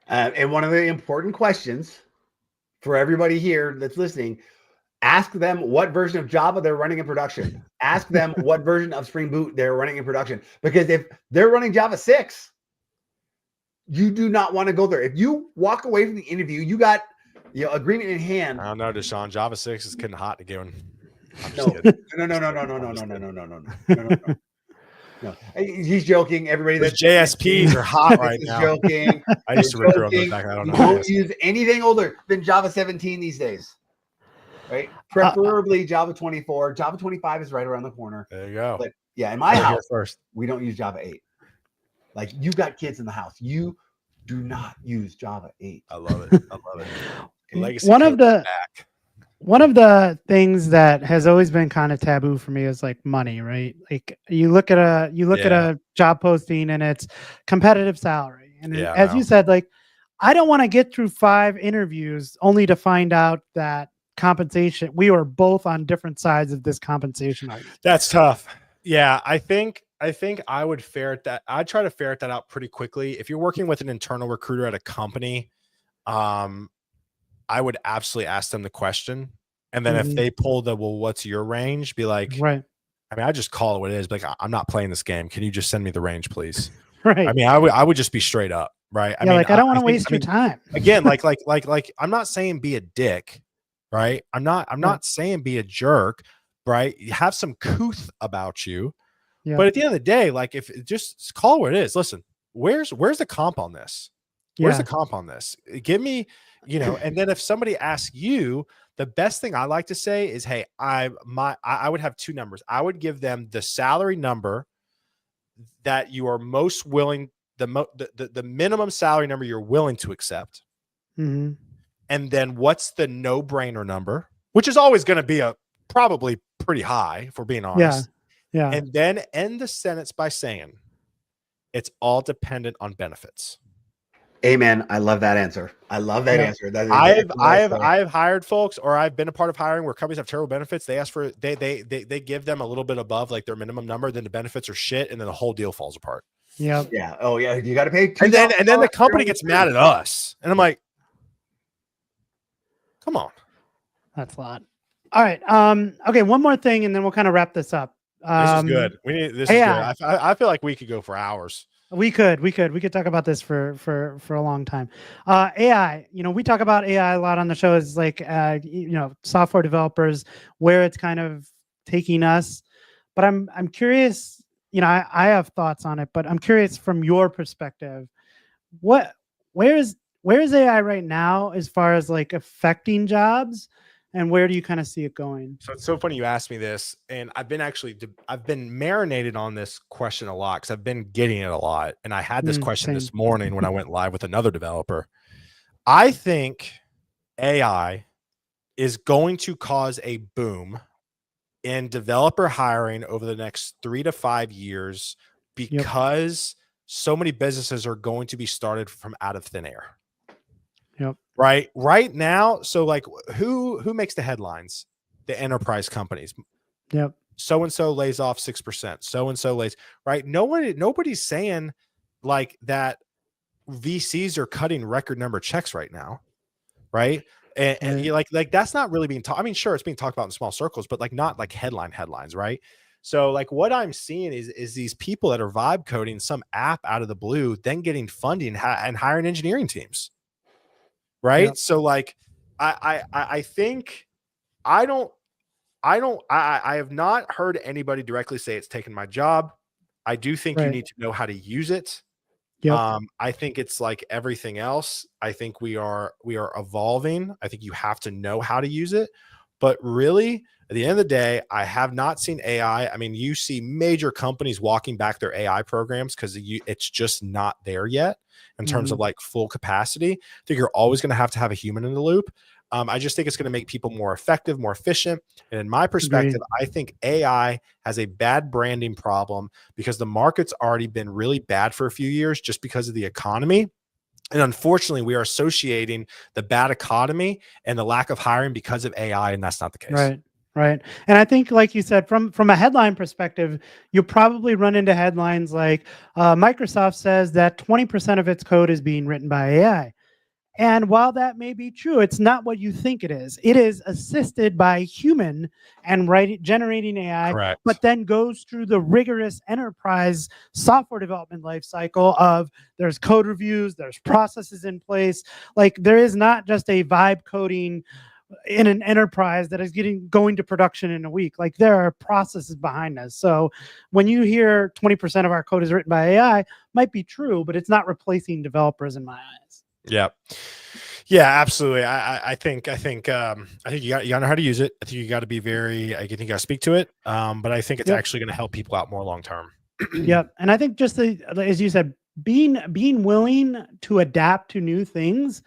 And one of the important questions for everybody here that's listening, ask them what version of Java they're running in production. Ask them what version of Spring Boot they're running in production. Because if they're running Java 6, you do not want to go there. If you walk away from the interview, you got agreement in hand. I don't know, DaShaun. Java 6 is getting hot again. No. No, he's joking. Everybody that's JSPs are hot right now. Joking. I used to recruit on those back. I don't know. You won't use anything older than Java 17 these days. Right? Preferably Java 24. Java 25 is right around the corner. There you go. But yeah, in my house, we don't use Java 8. Like you got kids in the house. You do not use Java 8. I love it. I love it. Legacy one of the things that has always been kind of taboo for me is like money, right? Like you look at a job posting and it's competitive salary. And as you said, like, I don't want to get through 5 interviews only to find out that compensation, we were both on different sides of this compensation argument. That's tough. Yeah. I think I would I'd try to ferret that out pretty quickly. If you're working with an internal recruiter at a company, I would absolutely ask them the question. And then if they pull what's your range? Be like, right. I mean, I just call it what it is. Like, I'm not playing this game. Can you just send me the range, please? Right. I mean, I would just be straight up. Right. I mean, like, I don't want to waste your time. Again, like, I'm not saying be a dick. Right. I'm not saying be a jerk. Right. You have some couth about you. Yeah. But at the end of the day, like, if just call it what it is. Listen, where's the comp on this? Where's the comp on this? Give me, and then if somebody asks you, the best thing I like to say is, hey, I would have 2 numbers. I would give them the salary number that you are most willing, the minimum salary number you're willing to accept. Mm-hmm. And then what's the no-brainer number, which is always going to be probably pretty high, if we're being honest. Yeah. And then end the sentence by saying it's all dependent on benefits. Amen. I love that answer. I love that answer. I've hired folks, or I've been a part of hiring where companies have terrible benefits. They ask for they give them a little bit above like their minimum number, then the benefits are shit, and then the whole deal falls apart. Yeah. Yeah. Oh yeah. You got to pay. And then the company gets mad at us, and I'm like, come on. That's a lot. All right. Okay. One more thing, and then we'll kind of wrap this up. This is good. This is good. I feel like we could go for hours. We could talk about this for a long time. AI, we talk about AI a lot on the show, is like, software developers, where it's kind of taking us. But I'm curious, I have thoughts on it, but I'm curious from your perspective, where is AI right now as far as like affecting jobs? And where do you kind of see it going? So it's so funny you asked me this, and I've been marinated on this question a lot because I've been getting it a lot. And I had this question this morning when I went live with another developer. I think AI is going to cause a boom in developer hiring over the next 3 to 5 years because so many businesses are going to be started from out of thin air. Yep. Right now. So like who makes the headlines? The enterprise companies. Yep. So-and-so lays off 6%. So-and-so lays, right? Nobody's saying like that VCs are cutting record number of checks right now. Right. And you like that's not really being talked. I mean, sure, it's being talked about in small circles, but like not like headlines, right? So like what I'm seeing is these people that are vibe coding some app out of the blue, then getting funding and hiring engineering teams. Right. Yep. So like I think I have not heard anybody directly say it's taken my job. I do think you need to know how to use it. Yep. I think it's like everything else. I think we are evolving. I think you have to know how to use it. But really, at the end of the day, I have not seen AI. I mean, you see major companies walking back their AI programs because it's just not there yet in terms of like full capacity. I think you're always going to have a human in the loop. I just think it's going to make people more effective, more efficient. And in my perspective, I think AI has a bad branding problem because the market's already been really bad for a few years just because of the economy. And unfortunately, we are associating the bad economy and the lack of hiring because of AI, and that's not the case. Right. And I think, like you said, from a headline perspective, you'll probably run into headlines like Microsoft says that 20% of its code is being written by AI. And while that may be true, it's not what you think it is. It is assisted by human and generating AI, Correct. but then goes through the rigorous enterprise software development life cycle of there's code reviews, there's processes in place. Like there is not just a vibe coding in an enterprise that is going to production in a week. Like there are processes behind this. So when you hear 20% of our code is written by AI, might be true, but it's not replacing developers in my eyes. Yeah. Yeah, absolutely. I think you got to know how to use it. I think you got to be I think you got to speak to it. But I think it's actually going to help people out more long term. Yep. And I think just as you said, being willing to adapt to new things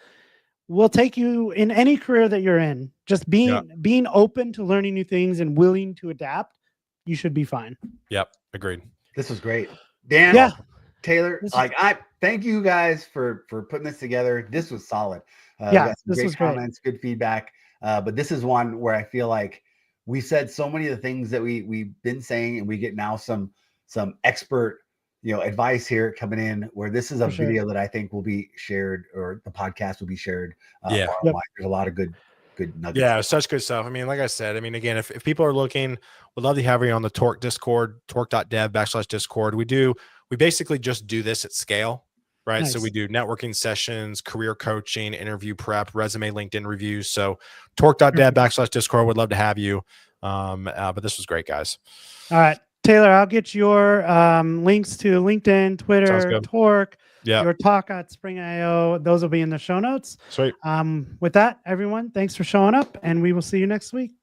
will take you in any career that you're in. Just being open to learning new things and willing to adapt, you should be fine. Yep. Agreed. This was great. Dan, Taylor, I thank you guys for putting this together. This was solid. This great was comments, good feedback. But this is one where I feel like we said so many of the things that we've been saying, and we get now some expert advice here coming in, where this is a video that I think will be shared, or the podcast will be shared. There's a lot of good nuggets. Yeah, such good stuff. I mean, like I said, I mean, again, if people are looking, we'd love to have you on the Torc Discord, torc.dev/Discord. We basically just do this at scale, right? Nice. So we do networking sessions, career coaching, interview prep, resume, LinkedIn reviews. So torc.dev/Discord. Would love to have you. But this was great, guys. All right, Taylor, I'll get your links to LinkedIn, Twitter, Torc, your talk at Spring.io. Those will be in the show notes. Sweet. With that, everyone, thanks for showing up, and we will see you next week.